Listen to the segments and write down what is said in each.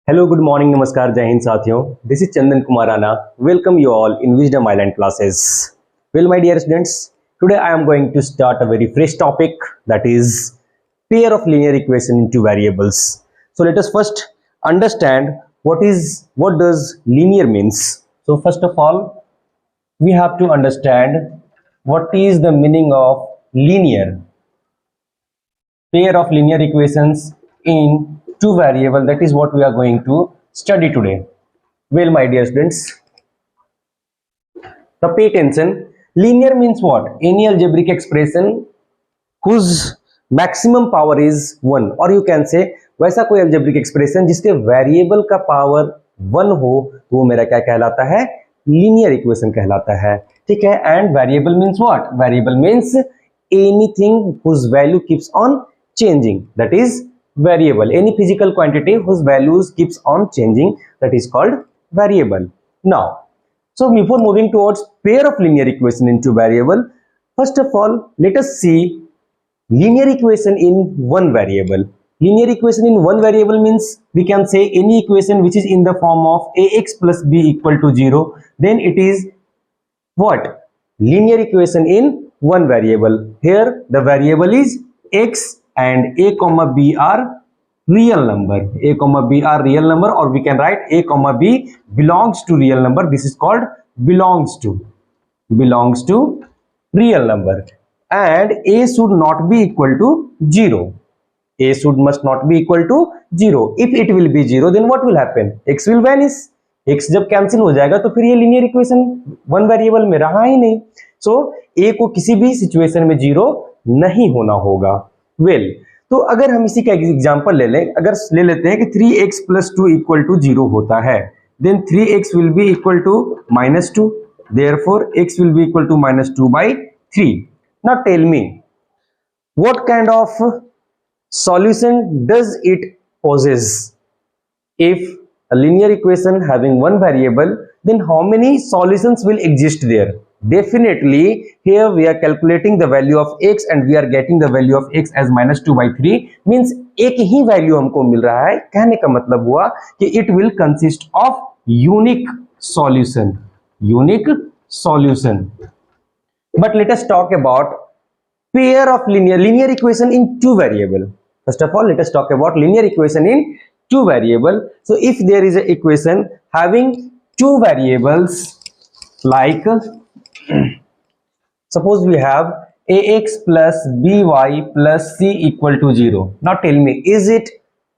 Hello, good morning, namaskar, Jai Hind साथियों. This is Chandan Kumar Rana. Welcome you all in Wisdom Island classes. Well, my dear students, today I am going to start a very fresh topic, that is pair of linear equation in two variables. So let us first understand what does linear means. So first of all, we have to understand what is the meaning of linear. Pair of linear equations in two variable, that is what we are going to study today. Well, my dear students, the pay attention. Linear means what? Any algebraic expression whose maximum power is 1, or you can say वैसा कोई algebraic expression जिसके variable का power 1 हो, तो वो मेरा क्या कहलाता है? लीनियर इक्वेशन कहलाता है. ठीक है. And variable means what? Variable means anything whose value keeps on changing, that is variable. Any physical quantity whose values keeps on changing, that is called variable. Now, so before moving towards pair of linear equation into variable, first of all let us see linear equation in one variable. Linear equation in one variable means we can say any equation which is in the form of ax plus b equal to 0, then it is what? Linear equation in one variable. Here the variable is x and a comma b are real number. A comma b are real number, or we can write a comma b belongs to real number. This is called belongs to real number. And a should not be equal to 0. A must not be equal to 0. If it will be 0, then what will happen? X will vanish. X जब cancel हो जाएगा तो फिर ये linear equation one variable में रहा ही नहीं. सो a को किसी भी सिचुएशन में 0 नहीं होना होगा. वेल, तो अगर हम इसी का एग्जांपल ले लें, अगर ले लेते हैं कि 3x plus 2 equal to 0 होता है, then 3x will be equal to -2. Therefore x will be equal to -2 by 3. Now tell me, what kind of solution does it possess? If a linear equation having one variable, then how many solutions will exist there? Definitely here we are calculating the value of x and we are getting the value of x as -2 by 3, means एक ही value हमको मिल रहा है. कहने का मतलब हुआ कि it will consist of unique solution. But let us talk about pair of linear equation in two variable. First of all, let us talk about linear equation in two variable. So if there is an equation having two variables, like suppose we have ax plus by plus c equal to 0. Now tell me, is it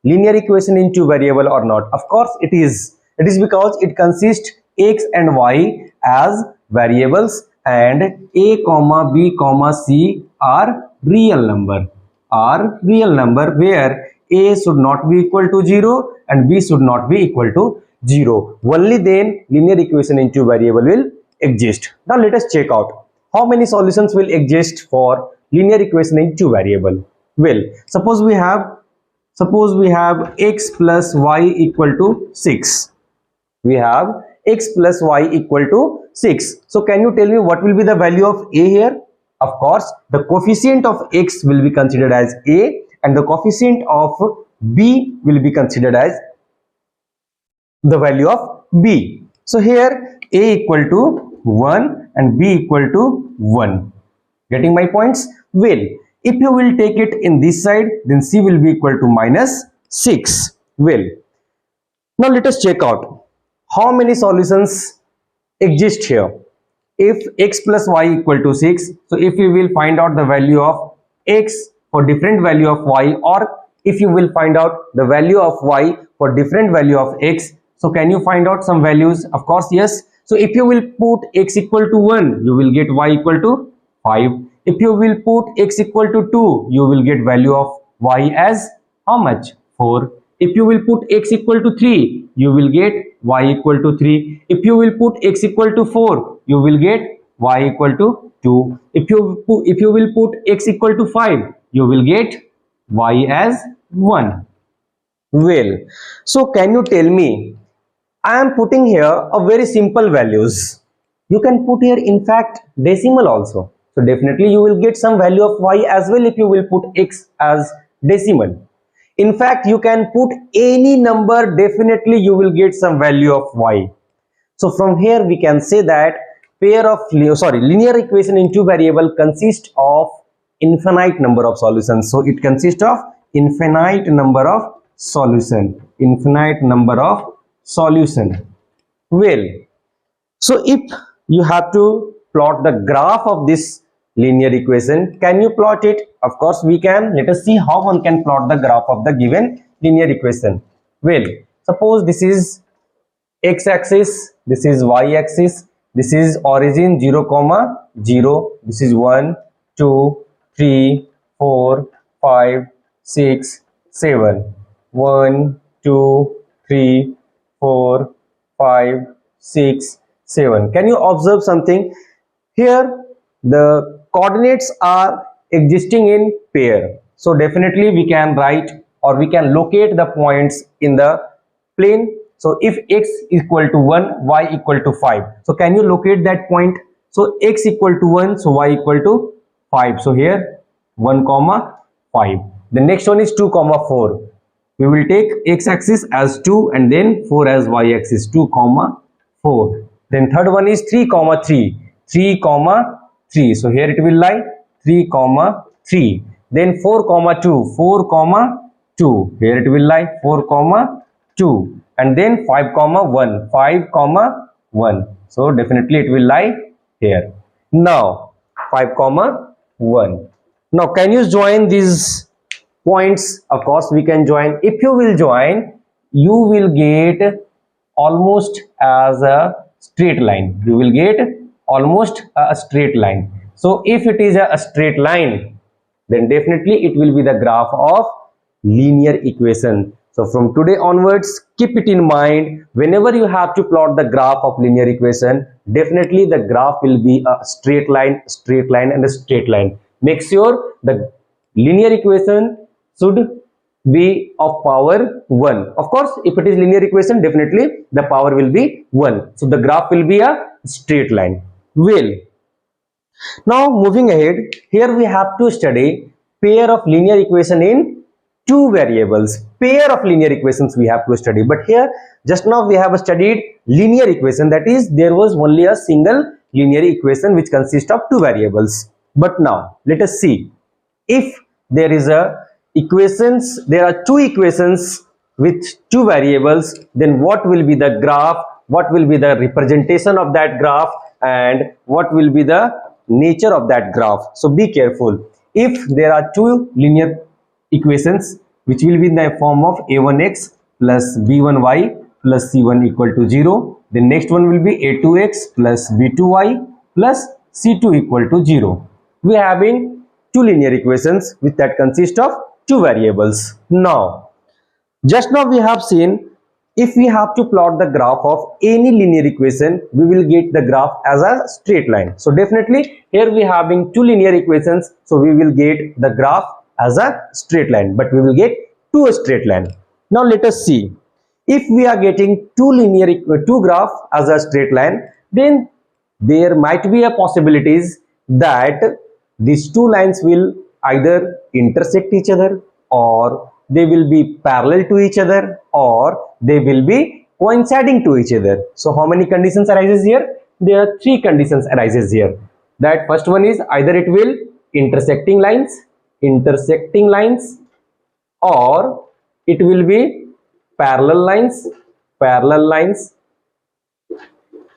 linear equation in two variable or not? Of course it is. It is because it consists x and y as variables, and a comma b comma c are real number, where a should not be equal to 0 and b should not be equal to 0. Only then linear equation in two variable will exist. Now let us check out how many solutions will exist for linear equation in two variable. Well, suppose we have x plus y equal to 6. We have x plus y equal to 6. So can you tell me what will be the value of a here? Of course, the coefficient of x will be considered as a and the coefficient of b will be considered as the value of b. So here a equal to 1 and b equal to 1. Getting my points? Well, if you will take it in this side, then c will be equal to -6. Well, now let us check out how many solutions exist here. If x plus y equal to 6, so if you will find out the value of x for different value of y, or if you will find out the value of y for different value of x, so can you find out some values? Of course yes. So if you will put x equal to 1, you will get y equal to 5. If you will put x equal to 2, you will get value of y as how much? 4. If you will put x equal to 3, you will get y equal to 3. If you will put x equal to 4, you will get y equal to 2. If you will put x equal to 5, you will get y as 1. Well, so can you tell me, I am putting here a very simple values. You can put here in fact decimal also. So definitely you will get some value of y as well if you will put x as decimal. In fact, you can put any number, definitely you will get some value of y. So from here we can say that linear equation in two variable consists of infinite number of solutions. So it consists of infinite number of solution. Well, so if you have to plot the graph of this linear equation, can you plot it? Of course we can. Let us see how one can plot the graph of the given linear equation. Well, suppose this is x-axis, this is y-axis, this is origin 0, 0, this is 1, 2, 3, 4, 5, 6, 7, 1, 2, 3, 4, 5, 6, 7. Can you observe something? Here the coordinates are existing in pair. So definitely we can write or we can locate the points in the plane. So if x equal to 1, y equal to 5. So can you locate that point? So x equal to 1, so y equal to 5. So here 1, 5. The next one is 2, 4. We will take x-axis as 2 and then 4 as y-axis, 2, 4. Then third one is 3, 3. 3, 3. So here it will lie 3, 3. Then 4, 2. 4, 2. Here it will lie 4, 2. And then 5, 1. 5, 1. So definitely it will lie here. Now 5, 1. Now can you join these points? Of course we can join. If you will join, you will get almost as a straight line. You will get almost a straight line. So if it is a straight line, then definitely it will be the graph of linear equation. So from today onwards, keep it in mind. Whenever you have to plot the graph of linear equation, definitely the graph will be a straight line and a straight line. Make sure the linear equation should be of power 1. Of course, if it is linear equation, definitely the power will be 1. So the graph will be a straight line. Well, now moving ahead, here we have to study pair of linear equation in two variables. Pair of linear equations we have to study, but here just now we have studied linear equation, that is there was only a single linear equation which consists of two variables. But now let us see, if there is there are two equations with two variables, then what will be the graph, what will be the representation of that graph, and what will be the nature of that graph. So be careful. If there are two linear equations which will be in the form of a1x plus b1y plus c1 equal to 0, the next one will be a2x plus b2y plus c2 equal to 0. We are having two linear equations with that consist of two variables. Now just now we have seen, if we have to plot the graph of any linear equation, we will get the graph as a straight line. So definitely here we are having two linear equations, so we will get the graph as a straight line, but we will get two straight line. Now let us see, if we are getting two graph as a straight line, then there might be a possibilities that these two lines will either intersect each other, or they will be parallel to each other, or they will be coinciding to each other. So how many conditions arises here? There are three conditions arises here. That first one is either it will intersecting lines, or it will be parallel lines,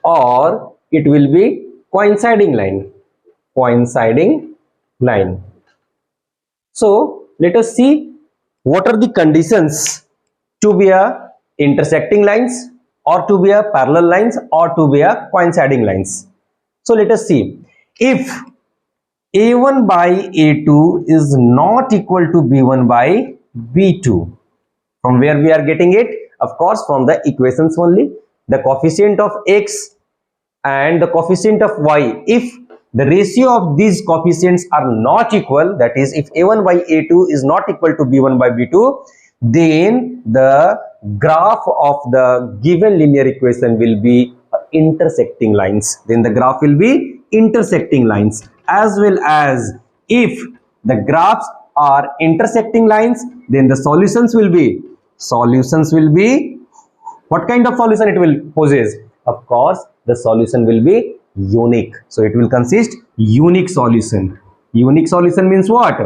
or it will be coinciding line. So let us see what are the conditions to be a intersecting lines, or to be a parallel lines, or to be a coinciding lines. So let us see, if a1 by a2 is not equal to b1 by b2, from where we are getting it? Of course from the equations only. The coefficient of x and the coefficient of y, if the ratio of these coefficients are not equal, that is if a1 by a2 is not equal to b1 by b2, then the graph of the given linear equation will be intersecting lines. Then the graph will be intersecting lines. As well as if the graphs are intersecting lines, then the solutions will be what kind of solution it will possess? Of course, the solution will be unique. So it will consist unique solution. Unique solution means what?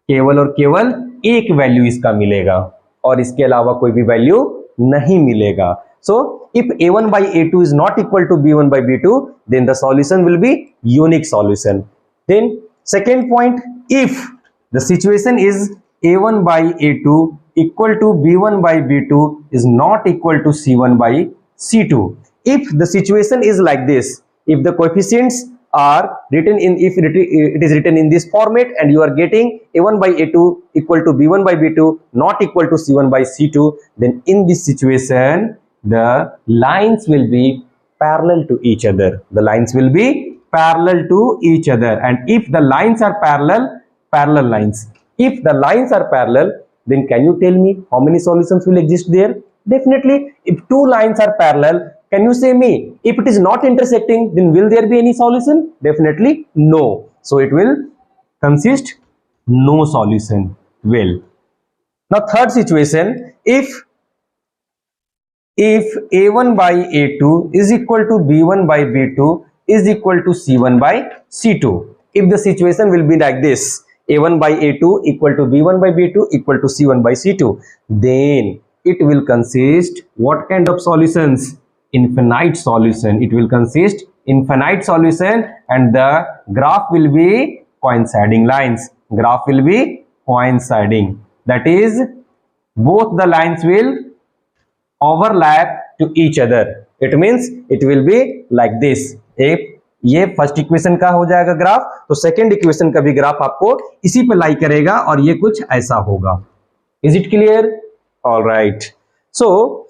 केवल और केवल एक value इसका मिलेगा और इसके अलावा कोई भी वैल्यू नहीं मिलेगा. So if a1 by a2 is not equal to b1 by b2, then the solution will be unique solution. Then second point, if the situation is a1 by a2 equal to b1 by b2 is not equal to c1 by c2. If the situation is like this, if the coefficients are written in, if it is written in this format and you are getting a1 by a2 equal to b1 by b2 not equal to c1 by c2, then in this situation the lines will be parallel to each other. The lines will be parallel to each other, and if the lines are parallel lines, if the lines are parallel, then can you tell me how many solutions will exist there? Definitely, if two lines are parallel, can you say me if it is not intersecting, then will there be any solution? Definitely no. So it will consist no solution. Well, now third situation, if a1 by a2 is equal to b1 by b2 is equal to c1 by c2. If the situation will be like this, a1 by a2 equal to b1 by b2 equal to c1 by c2, then it will consist what kind of solutions? Infinite solution. It will consist infinite solution, and the graph will be coinciding lines. Graph will be coinciding. That is, both the lines will overlap to each other. It means it will be like this. ये first equation का हो जाएगा graph, तो second equation का भी graph आपको इसी पे लाई करेगा और ये कुछ ऐसा होगा. Is it clear? All right. So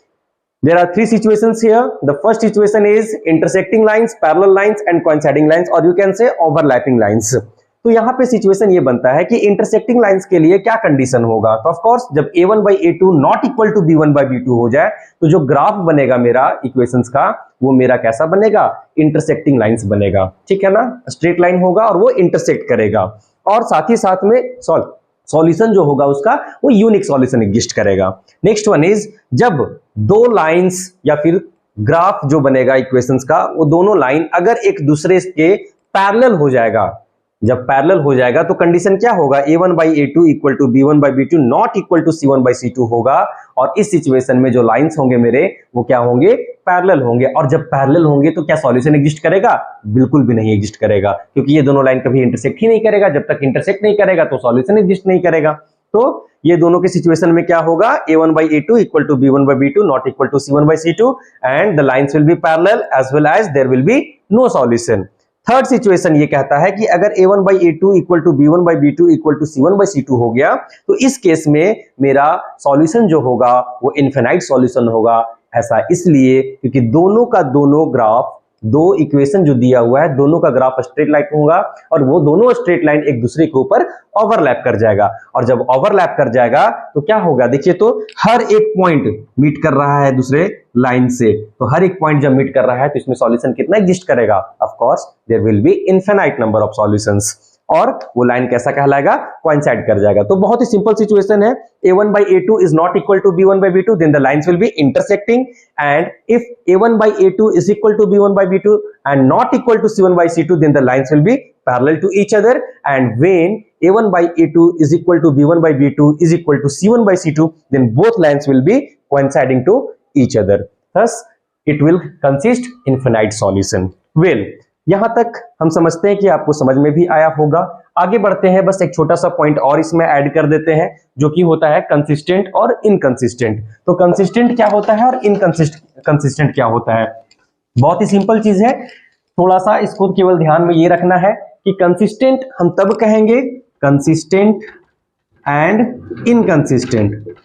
there are three situations here. The first situation is intersecting lines, parallel lines and coinciding lines, or you can say overlapping lines. तो यहाँ पे सिचुएशन ये बनता है कि इंटरसेक्टिंग लाइंस के लिए क्या कंडीशन होगा. तो ऑफ कोर्स जब a1 by a2 not equal to b1 by b2 हो जाए, तो जो ग्राफ बनेगा मेरा इक्वेशंस का, वो मेरा कैसा बनेगा? इंटरसेक्टिंग लाइंस बनेगा. ठीक है ना, स्ट्रेट लाइन होगा और वो इंटरसेक्ट करेगा, और साथ ही साथ में सॉल्यूशन जो होगा उसका वो यूनिक सॉल्यूशन एग्जिस्ट करेगा. नेक्स्ट वन इज, जब दो लाइंस या फिर ग्राफ जो बनेगा इक्वेशंस का, वो दोनों लाइन अगर एक दूसरे के पैरेलल हो जाएगा, जब पैरेलल हो जाएगा तो कंडीशन क्या होगा? a1 by a2 equal to b1 by b2 not equal to c1 by c2 होगा. और इस सिचुएशन में जो लाइंस होंगे मेरे, वो क्या होंगे? पैरेलल होंगे. और जब पैरेलल होंगे तो क्या सॉल्यूशन एग्जिस्ट करेगा? बिल्कुल भी नहीं एग्जिस्ट करेगा, क्योंकि ये दोनों लाइन कभी इंटरसेक्ट ही नहीं करेगा. जब तक इंटरसेक्ट नहीं करेगा तो सॉल्यूशन एग्जिस्ट नहीं करेगा. तो ये दोनों के सिचुएशन में क्या होगा? a1 by a2 equal to b1 by b2 not equal to c1 by c2, and the lines will be parallel as well as there will be no solution. Third situation ये कहता है कि अगर a1 by a2 equal to b1 by b2 equal to c1 by c2 हो गया, तो इस case में मेरा सॉल्यूशन जो होगा वो इनफिनाइट सॉल्यूशन होगा. ऐसा इसलिए क्योंकि दोनों का दोनों ग्राफ, दो इक्वेशन जो दिया हुआ है, दोनों का ग्राफ स्ट्रेट लाइन होगा, और वो दोनों स्ट्रेट लाइन एक दूसरे के ऊपर ओवरलैप कर जाएगा. और जब ओवरलैप कर जाएगा तो क्या होगा? देखिए, तो हर एक पॉइंट मीट कर रहा है दूसरे लाइन से, तो हर एक पॉइंट जब मीट कर रहा है तो इसमें सॉल्यूशन कितना एग्जिस्ट करेगा? Of course there will be infinite number of solutions, और वो लाइन कैसा कहलाएगा? कोइंसाइड कर जाएगा. तो बहुत ही सिंपल सिचुएशन है. a1 by a2 is not equal to b1 by b2, then the lines will be intersecting, and if a1 by a2 is equal to b1 by b2 and not equal to c1 by c2, then the lines will be parallel to each other, and when a1 by a2 is equal to b1 by b2 is equal to c1 by c2, then both lines will be coinciding to each other. Thus it will consist infinite solution. Well, यहां तक हम समझते हैं कि आपको समझ में भी आया होगा. आगे बढ़ते हैं, बस एक छोटा सा पॉइंट और इसमें ऐड कर देते हैं, जो कि होता है कंसिस्टेंट और इनकंसिस्टेंट. तो कंसिस्टेंट क्या होता है और इनकंसिस्टेंट क्या होता है? बहुत ही सिंपल चीज है. थोड़ा सा इसको केवल ध्यान में ये रखना है कि कंसिस्टेंट हम तब कहेंगे, कंसिस्टेंट एंड इनकंसिस्टेंट,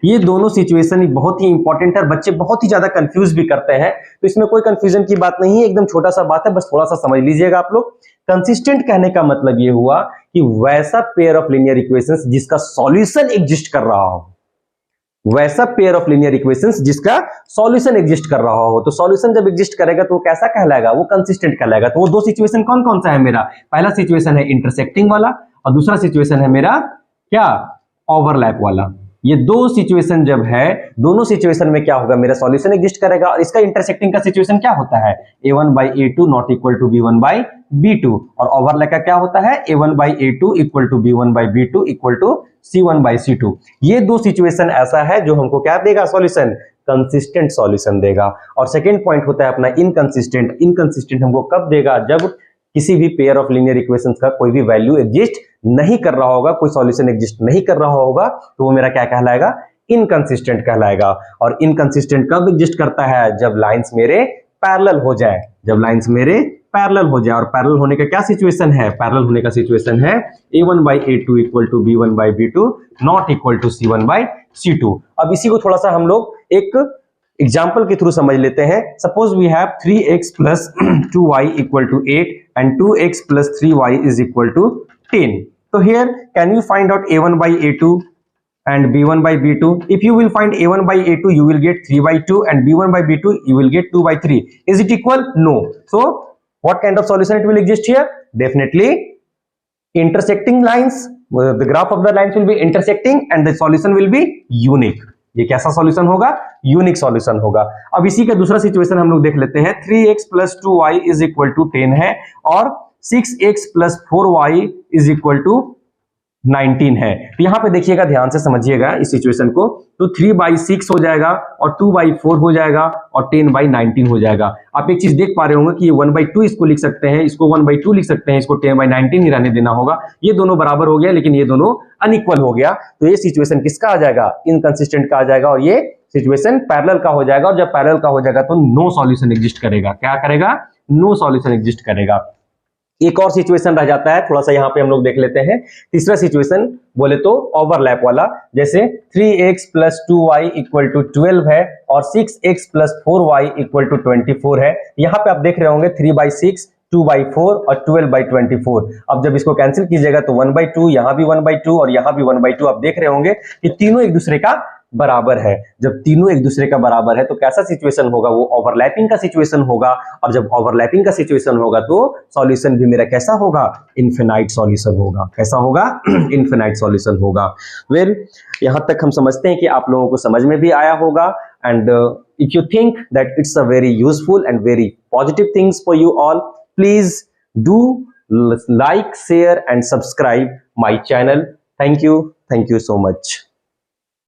ये दोनों सिचुएशन बहुत ही इंपॉर्टेंट है. बच्चे बहुत ही ज्यादा कंफ्यूज भी करते हैं, तो इसमें कोई कंफ्यूजन की बात नहीं है, एकदम छोटा सा बात है, बस थोड़ा सा समझ लीजिएगा आप लोग. कंसिस्टेंट कहने का मतलब ये हुआ कि वैसा पेयर ऑफ लीनियर इक्वेशंस जिसका सॉल्यूशन एग्जिस्ट कर रहा हो, वैसा पेयर ऑफ लीनियर इक्वेशंस जिसका सॉल्यूशन एग्जिस्ट कर रहा हो. तो सॉल्यूशन जब एग्जिस्ट करेगा तो वो कैसा कहलाएगा? वो कंसिस्टेंट कहलाएगा. तो वो दो सिचुएशन कौन कौन सा है मेरा? पहला सिचुएशन है इंटरसेक्टिंग वाला, और दूसरा सिचुएशन है मेरा क्या, ओवरलैप वाला। ये दो सिचुएशन जब है, दोनों सिचुएशन में क्या होगा, मेरा सॉल्यूशन एग्जिस्ट करेगा। और इसका इंटरसेक्टिंग का सिचुएशन क्या होता है, a1 by a2 not equal to b1 by b2, और ओवरलैप का क्या होता है, a1 by a2 equal to b1 by b2 equal to c1 by c2। ये दो सिचुएशन ऐसा है जो हमको क्या देगा, सॉल्यूशन कंसिस्टेंट सॉल्यूशन देगा। और सेकेंड पॉइंट होता है अपना इनकंसिस्टेंट। इनकंसिस्टेंट हमको कब देगा, जब किसी भी पेयर ऑफ लीनियर इक्वेशंस का कोई भी वैल्यू एग्जिस्ट नहीं कर रहा होगा, कोई सॉल्यूशन एग्जिस्ट नहीं कर रहा होगा, तो वो मेरा क्या कहलाएगा, इनकंसिस्टेंट कहलाएगा। और इनकंसिस्टेंट कब एग्जिस्ट करता है, जब लाइंस मेरे पैरेलल हो जाए, जब लाइंस मेरे पैरेलल हो जाए। और पैरेलल होने का क्या सिचुएशन है, पैरेलल होने का सिचुएशन है a1 by a2 equal to b1 by b2 not equal to c1 by c2। अब इसी को थोड़ा सा हम लोग एक एग्जाम्पल के थ्रू समझ लेते हैं। Suppose we have 3x plus 2y equal to 8 and 2x plus 3y is equal to 10। So here can you find out a1 by a2 and b1 by b2? If you will find a1 by a2 you will get 3 by 2 and b1 by b2 you will get 2 by 3. Is it equal? No. So what kind of solution it will exist here? Definitely intersecting lines. The graph of the lines will be intersecting and the solution will be unique. ये कैसा solution होगा, unique solution होगा। अब इसी का दूसरा situation हम लोग देख लेते हैं। 3x plus 2y is equal to 10 है और 6x plus 4y is equal to 19 है। तो यहां पे देखिएगा, ध्यान से समझिएगा इस सिचुएशन को। तो 3/6 हो जाएगा और 2/4 हो जाएगा और 10/19 हो जाएगा। आप एक चीज देख पा रहे होंगे कि ये 1/2 इसको लिख सकते हैं, इसको 1/2 लिख सकते हैं, इसको 10/19 ही रहने देना होगा। ये दोनों बराबर हो गया, लेकिन ये दोनों अनइक्वल हो गया। तो ये सिचुएशन किसका आ जाएगा, इनकंसिस्टेंट का आ जाएगा, और ये सिचुएशन पैरेलल का हो जाएगा। और जब पैरेलल का हो जाएगा तो नो सॉल्यूशन एग्जिस्ट करेगा। क्या करेगा, नो सॉल्यूशन एग्जिस्ट करेगा। एक और सिचुएशन रह जाता है, थोड़ा सा यहाँ पे हम लोग देख लेते हैं। तीसरा सिचुएशन बोले तो ओवरलैप वाला, जैसे 3x plus 2y equal to 12 है और 6x plus 4y equal to 24 है। यहाँ पे आप देख रहे होंगे 3/6, 2/4 और 12/24। अब जब इसको कैंसिल कीजिएगा तो 1/2, यहाँ भी 1/2 और यहाँ भी 1/2। आप देख रहे होंगे कि तीनों एक दूसरे का बराबर है। जब तीनों एक दूसरे का बराबर है तो कैसा सिचुएशन होगा, वो ओवरलैपिंग का सिचुएशन होगा। और जब ओवरलैपिंग का सिचुएशन होगा तो सॉल्यूशन भी मेरा कैसा होगा, इनफिनाइट सॉल्यूशन होगा। कैसा होगा, इनफिनाइट सॉल्यूशन होगा। वेल, यहां तक हम समझते हैं कि आप लोगों को समझ में भी आया होगा। And if you think that it's a very useful and very positive things for you all, please do like, share and subscribe my channel. Thank you so much.